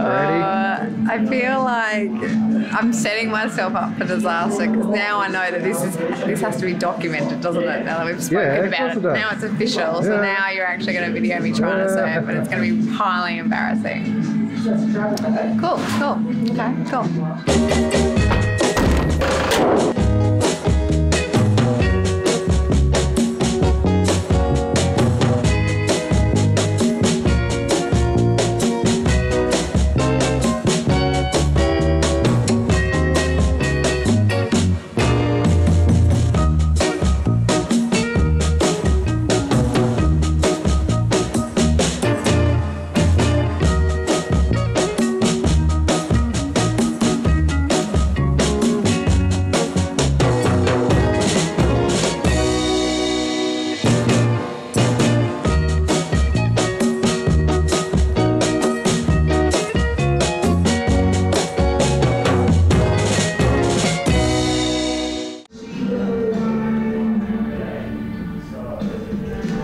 I feel like I'm setting myself up for disaster because now I know that this has to be documented, doesn't it? Now that we've spoken about it. Now it's official. So now you're actually going to video me trying to surf, and it's going to be highly embarrassing. Cool. Okay, cool.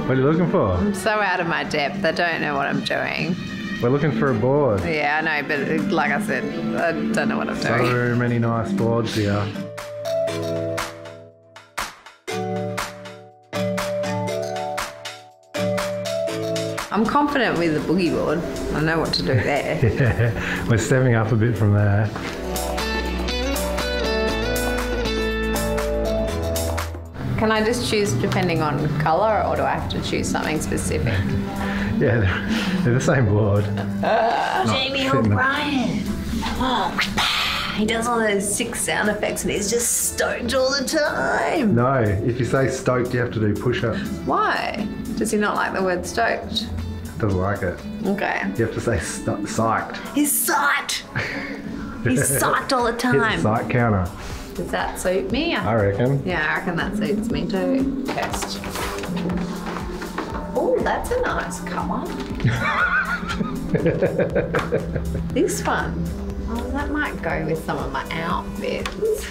What are you looking for? I'm so out of my depth, I don't know what I'm doing. We're looking for a board. Yeah, I know, but like I said, I don't know what I'm doing. So many nice boards here. I'm confident with the boogie board. I know what to do there. Yeah, we're stepping up a bit from there. Can I just choose depending on colour, or do I have to choose something specific? Yeah, they're the same board. Jamie O'Brien. Oh, he does all those sick sound effects and he's just stoked all the time. No, if you say stoked, you have to do push-ups. Why? Does he not like the word stoked? Doesn't like it. Okay. You have to say psyched. He's psyched. He's psyched all the time. Hit the psych counter. Does that suit me? I reckon. Yeah, I reckon that suits me too. Test. Oh, that's a nice colour. This one. Oh, that might go with some of my outfits.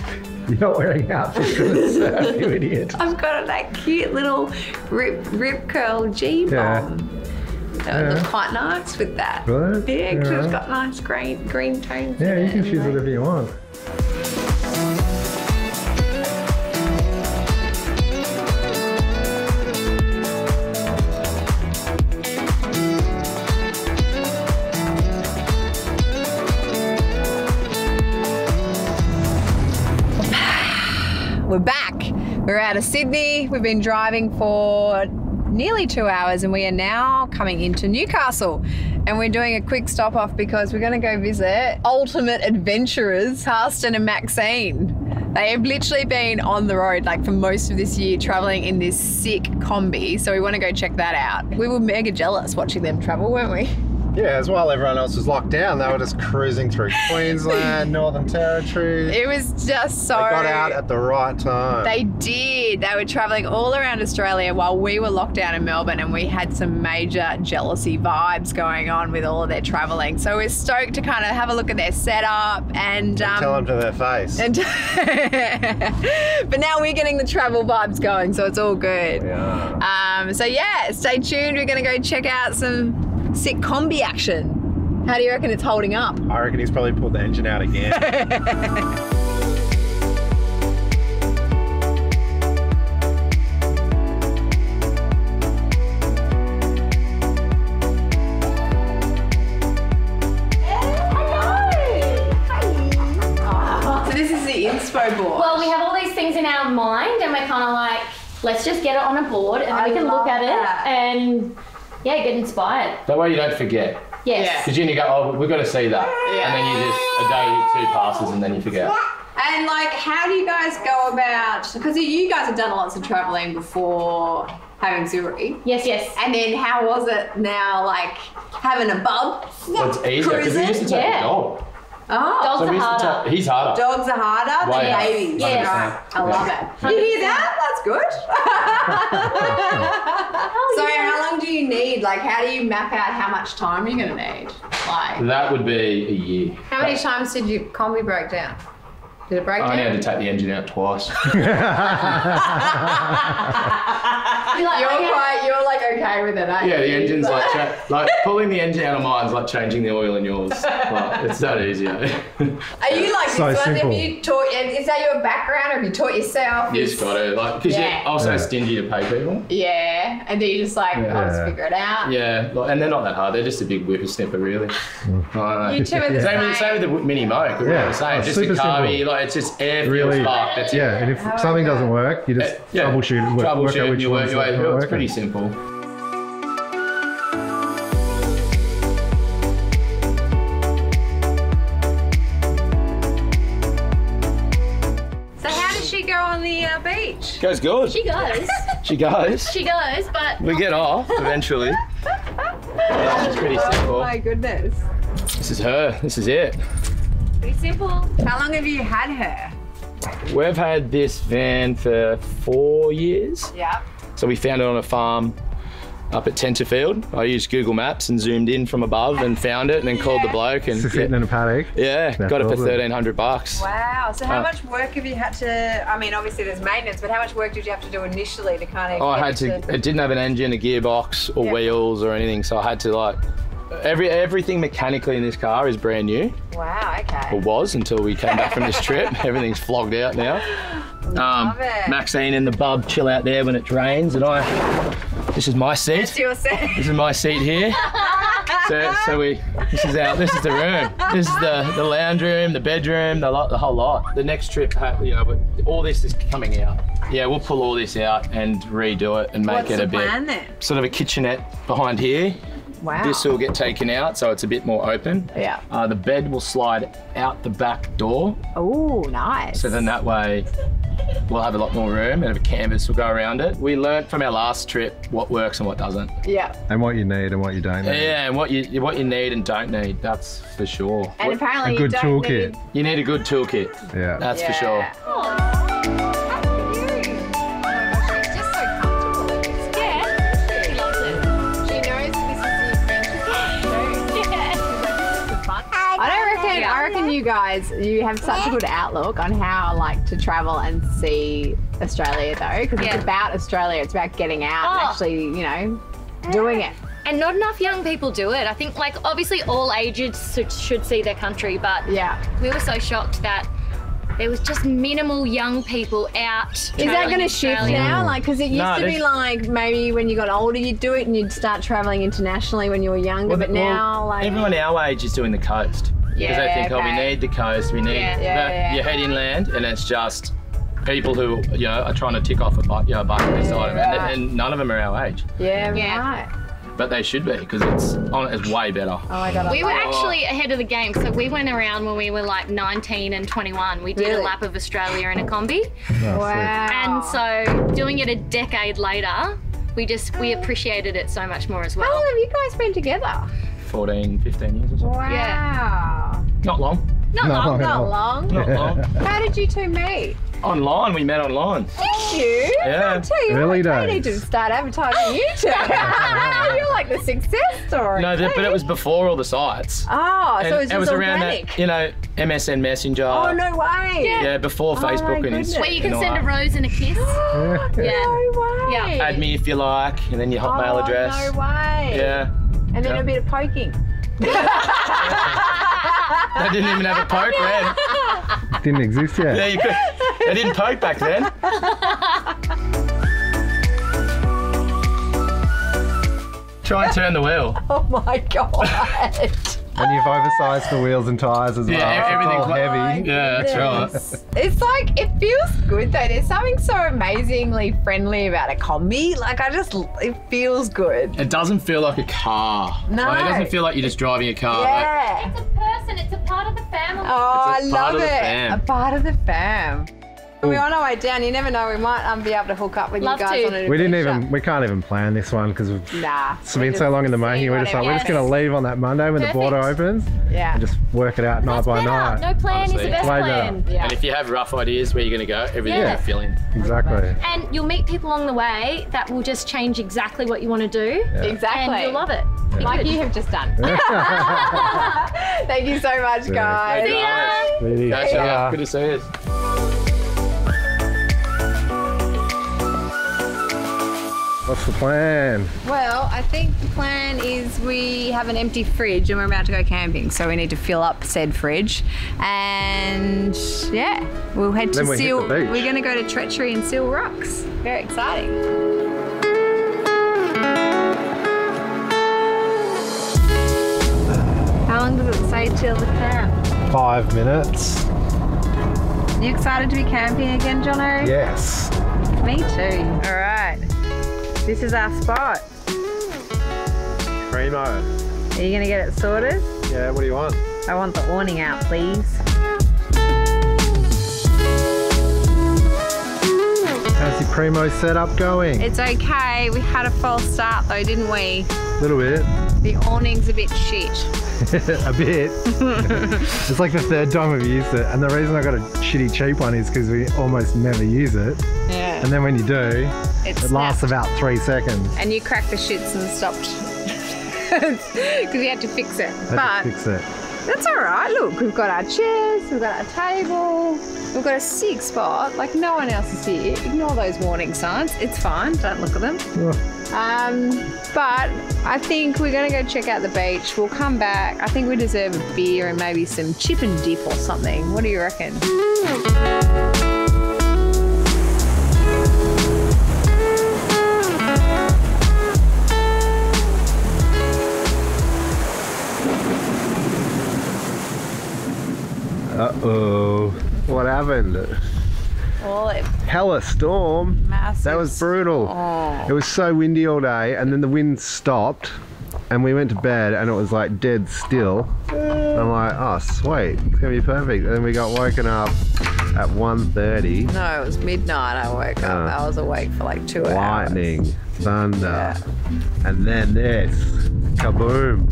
You're not wearing outfits for the surf, you idiot. I've got that cute little rip curl G-bomb. That would look quite nice with that. Right? Yeah, because it's got nice green tones. Yeah, you can choose whatever you want. We're back. We're out of Sydney. We've been driving for nearly 2 hours and we are now coming into Newcastle. And we're doing a quick stop off because we're going to go visit ultimate adventurers, Karstan and Maxine. They have literally been on the road like for most of this year traveling in this sick Kombi. So we want to go check that out. We were mega jealous watching them travel, weren't we? Yeah, as while everyone else was locked down, they were just cruising through Queensland, Northern Territory. It was just so... They got out at the right time. They did. They were travelling all around Australia while we were locked down in Melbourne, and we had some major jealousy vibes going on with all of their travelling. So we're stoked to kind of have a look at their setup and... tell them to their face. And but now we're getting the travel vibes going, so it's all good. Yeah. So yeah, stay tuned. We're going to go check out some sick Kombi action. How do you reckon it's holding up? I reckon he's probably pulled the engine out again. So this is the inspo board. Well, we have all these things in our mind and we're kind of like, let's just get it on a board and then we can look at it and yeah, get inspired. That way you don't forget. Yes. Because you go, oh, we've got to see that. Yeah. And then you just, a day, two passes and then you forget. And like, how do you guys go about, because you guys have done lots of travelling before having Zuri. Yes, yes. And then how was it now, like, having a bub? Well, it's easier because we used to take a dog. Oh. Dogs So we are used to harder. he's harder. Dogs are harder Way than harder. babies. Yeah. Right. I love it. You hear that? That's good. So how long do you need? Like, how do you map out how much time you're going to need? Like, That would be a year. how many times did your Kombi break down? Did it break I only down? had to take the engine out twice. I'd be like, You're like okay with it, aren't you? Yeah, the engine's like pulling the engine out of mine's like changing the oil in yours. Like, it's that easy. Eh? Are you like So this one? simple. Have you taught? Is that your background, or have you taught yourself? You just got to like because Yeah. you're also stingy to pay people. Yeah, and then you just like, I'll just figure it out. Yeah, like, and they're not that hard. They're just a big whippersnipper, really. You two are the Same with the mini moke. Yeah. Yeah, same. Oh, Just a super carby, simple. like it's just air Really- fuel spark. That's it. Yeah, and if something doesn't work, you just troubleshoot it. Work out Troubleshoot, which you work one's your way not through. It's working. pretty simple. So how does she go on the beach? Goes good. she goes. She goes. She goes, but We get off eventually. Yeah, it's pretty Oh simple. my goodness. This is her. This is it. pretty simple. How long have you had her? We've had this van for 4 years. Yeah. So we found it on a farm up at Tenterfield. I used Google Maps and zoomed in from above and found it and then called the bloke and Sitting in a paddock. yeah, That's got it for awesome. $1,300. Wow. So how Oh. much work have you had to? I mean, obviously there's maintenance, but how much work did you have to do initially to kind of? Oh, I get had to. It didn't have an engine, a gearbox, or Yeah. wheels or anything. So I had to like everything mechanically in this car is brand new. Wow. Okay. Or was until we came back from this trip. Everything's flogged out now. Love it. Maxine and the bub chill out there when it rains, and this is my seat. That's your set. This is my seat here. This is the room. This is the lounge room, the bedroom, the whole lot. The next trip, all this is coming out. Yeah, we'll pull all this out and redo it and make What's it the a bit plan then? sort of a kitchenette behind here. Wow. This will get taken out so it's a bit more open. Yeah. The bed will slide out the back door, Oh, nice. so then that way we'll have a lot more room and a canvas will go around it. We learnt from our last trip what works and what doesn't. Yeah. And what you need and what you don't need. Yeah, and what you need and don't need, that's for sure. And apparently A good you don't toolkit. need. You need a good toolkit, Yeah. that's for sure. Oh. She's just so comfortable in this. Yeah. She loves it. She knows this is the adventure too. Fun. I reckon you guys, you have such a good outlook on how like to travel and see Australia though, because Yeah. it's about Australia. It's about getting out and Oh. actually, doing it. And not enough young people do it. I think, like, obviously all ages should see their country, but Yeah. we were so shocked that there was just minimal young people out. Is that going to shift now? Like, because it used No, to be there's- like maybe when you got older you'd do it and you'd start traveling internationally when you were younger, but now like everyone our age is doing the coast. Because they Yeah, think, oh, we okay. need the coast, we need, Yeah. Yeah. you head inland and it's just people who, are trying to tick off a bucket list item, right. and none of them are our age. yeah, Yeah. right. But they should be, because it's way better. Oh my god, I We were love it. actually ahead of the game, so we went around when we were like 19 and 21. We did Really? a lap of Australia in a Kombi, Oh, Wow. and so doing it a decade later, we appreciated it so much more as How well. long have you guys been together? 14, 15 years or so. Wow. Yeah. Not long. Not No. long. Not long. Not long. How did you two meet? Online, we met online. Did you? Yeah. I tell you Early what, they days. need to start advertising you two. You're like the success story. No, but it was before all the sites. Oh, so And it was around organic. that, MSN Messenger. Oh no way. Yeah, before my Facebook and goodness. Instagram. Where you can and send all a that. rose and a kiss. Yeah. No way. Yeah. Add me if you like, and then your Hotmail Oh, address. No way. Yeah. And then Yeah. a bit of poking. They didn't even have a poke then. Didn't exist yet. Yeah, you could. They didn't poke back then. Try and turn the wheel. Oh my god. And you've oversized the wheels and tyres as well. Yeah, everything's It's all heavy. Yeah, that's right. It's like, it feels good though. There's something so amazingly friendly about a Kombi. Like it feels good. It doesn't feel like a car. No. Like, it doesn't feel like you're just driving a car. Like, Yeah. It's a person, it's a part of the family. Oh, I It's a part love of the it. fam. A part of the fam. We're on our way down. You never know. We might be able to hook up with Love you guys to. on an We can't even plan this one because Nah. it's been so long in the making. We're just like, we're just going to leave on that Monday when the border Perfect. opens Yeah. and just work it out night That's by better. night. No plan is Honestly. the best Way better. plan. Yeah. And if you have rough ideas where you're going to go, everything Yeah. will fill in. Exactly. And you'll meet people along the way that will just change exactly what you want to do. Exactly. And you'll love it. Be Like good. you have just done. Thank you so much, guys. See ya. Really. Catch Yeah. up. Good to see you. What's the plan? Well, I think the plan is we have an empty fridge and we're about to go camping, so we need to fill up said fridge. And yeah, we'll head to Seal. We're going to go to Treachery and Seal Rocks. Very exciting. How long does it say till the camp? 5 minutes. You excited to be camping again, Jono? Yes. Me too. All right. This is our spot. Primo. Are you going to get it sorted? Yeah, what do you want? I want the awning out, please. How's your Primo setup going? It's okay. We had a false start though, didn't we? A little bit. The awning's a bit shit. A bit. It's like the 3rd time we've used it, and the reason I got a shitty cheap one is because we almost never use it. Yeah. And then when you do, it lasts about 3 seconds. And you cracked the shits and stopped because you had to fix it. That's all right. Look, we've got our chairs, we've got our table, we've got a sick spot. Like no one else is here. Ignore those warning signs. It's fine. Don't look at them. But I think we're gonna go check out the beach. We'll come back. I think we deserve a beer and maybe some chip and dip or something. What do you reckon? Uh-oh. What happened? Well, Hella storm. massive. That was brutal. It was so windy all day, and then the wind stopped and we went to bed and it was like dead still. I'm like, oh sweet, it's gonna be perfect. And then we got woken up at 1:30. No, it was midnight I woke up. I was awake for like 2 hours. Lightning, thunder, and then this. Kaboom.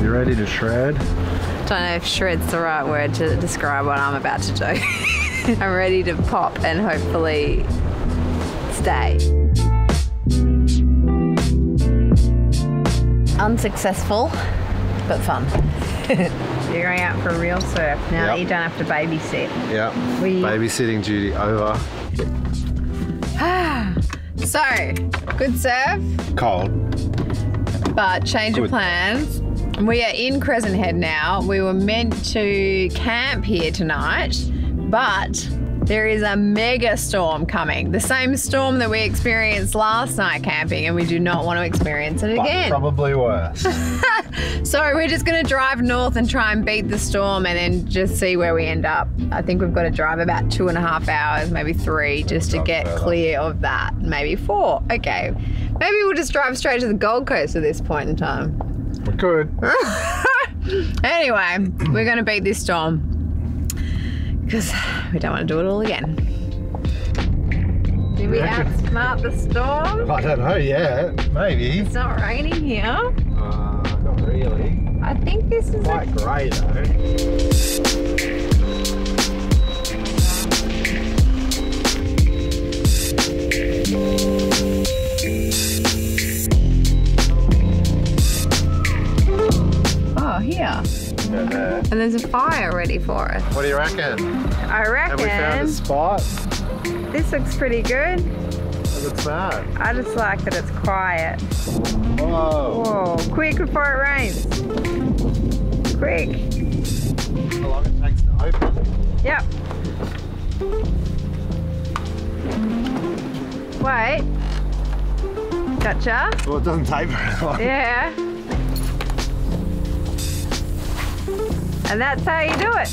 Ready to shred? Don't know if shred's the right word to describe what I'm about to do. I'm ready to pop and hopefully stay. Unsuccessful, but fun. You're going out for a real surf now that you don't have to babysit. Yeah, babysitting duty over. So, good surf. Cold. But change of plans. We are in Crescent Head now. We were meant to camp here tonight, but there is a mega storm coming. The same storm that we experienced last night camping, and we do not want to experience it again. Probably worse. So we're just gonna drive north and try and beat the storm and then just see where we end up. I think we've got to drive about 2.5 hours, maybe 3, just to get clear of that. Maybe 4, okay. Maybe we'll just drive straight to the Gold Coast at this point in time. We could. Anyway, we're gonna beat this storm because we don't want to do it all again. Did we outsmart the storm? I don't know yet. Maybe. It's not raining here. Not really. I think this is quite grey though. Oh, here. There. And there's a fire ready for us. What do you reckon? I reckon. Have we found a spot? This looks pretty good. It looks mad. I just like that it's quiet. Whoa. Whoa, quick before it rains. Quick. How long it takes to open? Yep. Wait. Gotcha. Well, it doesn't take very long. Yeah. And that's how you do it.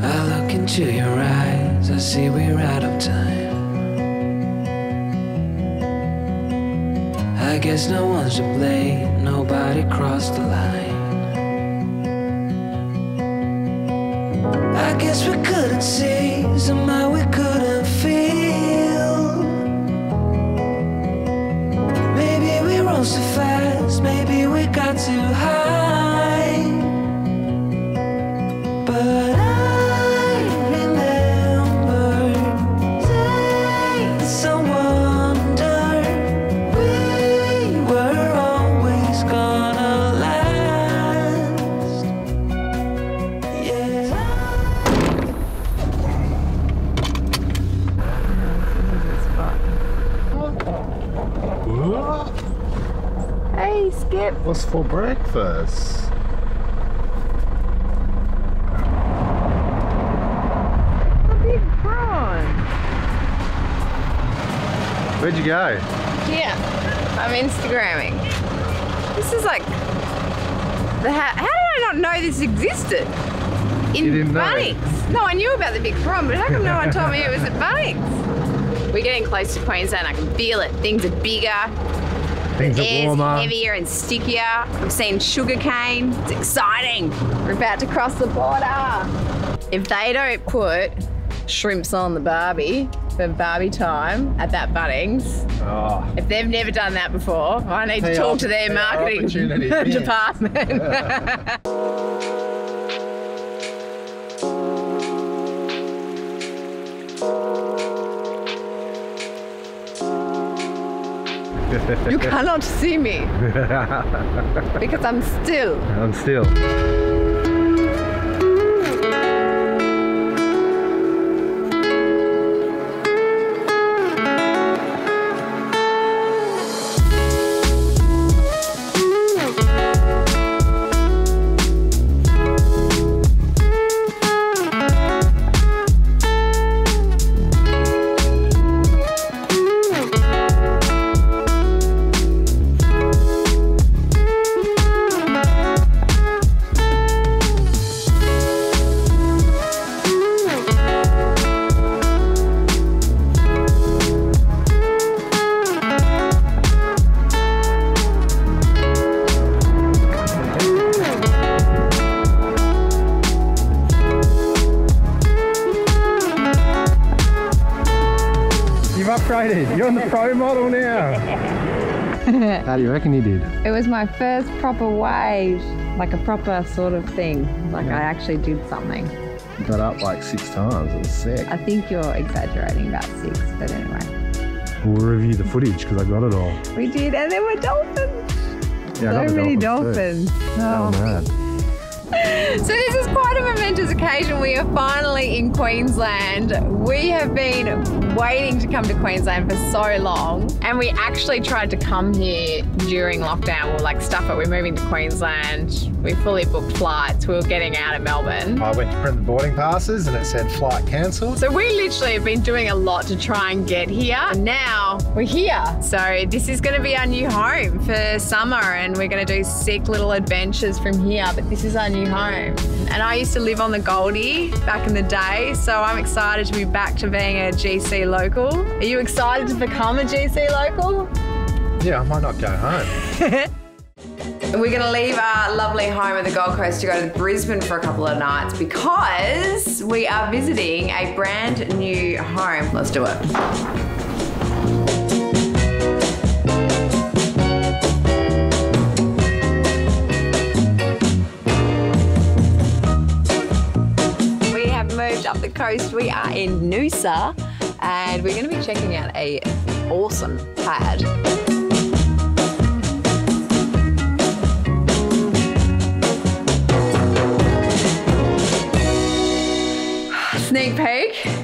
I look into your eyes, I see we're out of time. I guess no one's to blame, nobody crossed the line. guess we couldn't see, somehow we couldn't feel. Maybe we rose too fast, maybe we got too high. But I remember days I wonder we were always gonna last. Yeah. Hey, Skip. What's for breakfast? A big prawn. Where'd you go? Yeah, I'm Instagramming. This is like how did I not know this existed? In You didn't know? Bunnings. No, I knew about the big prawn, but how come no one told me it was at Bunnings? We're getting close to Queensland. I can feel it. Things are bigger. Things The are air's warmer. heavier and stickier. I'm seeing sugarcane. It's exciting. We're about to cross the border. If they don't put shrimps on the Barbie for Barbie time at that Bunnings, Oh. if they've never done that before, I need to Pay talk off- to their pay our marketing opportunity, yeah. department. You cannot see me because I'm still. I'm still. You've upgraded. You're on the pro model now. How do you reckon you did? It was my first proper wave, like a proper sort of thing. Like I actually did something. You got up like 6 times. It was sick. I think you're exaggerating about 6, but anyway. We'll review the footage because I got it all. We did, and there were dolphins. Yeah, I got So the many dolphins too. dolphins. Oh, man. So this is quite a momentous occasion. We are finally in Queensland. We have been waiting to come to Queensland for so long, and we actually tried to come here during lockdown. We were like, stuff it, we're moving to Queensland. We fully booked flights. We were getting out of Melbourne. I went to print the boarding passes and it said flight cancelled. So we literally have been doing a lot to try and get here. And now we're here. So this is going to be our new home for summer, and we're going to do sick little adventures from here. But this is our new home. And I used to live on the Goldie back in the day, so I'm excited to be back to being a GC local. Are you excited to become a GC local? Yeah, I might not go home. We're going to leave our lovely home at the Gold Coast to go to Brisbane for a couple of nights because we are visiting a brand new home. Let's do it. We have moved up the coast. We are in Noosa and we're going to be checking out a awesome pad. Sneak peek.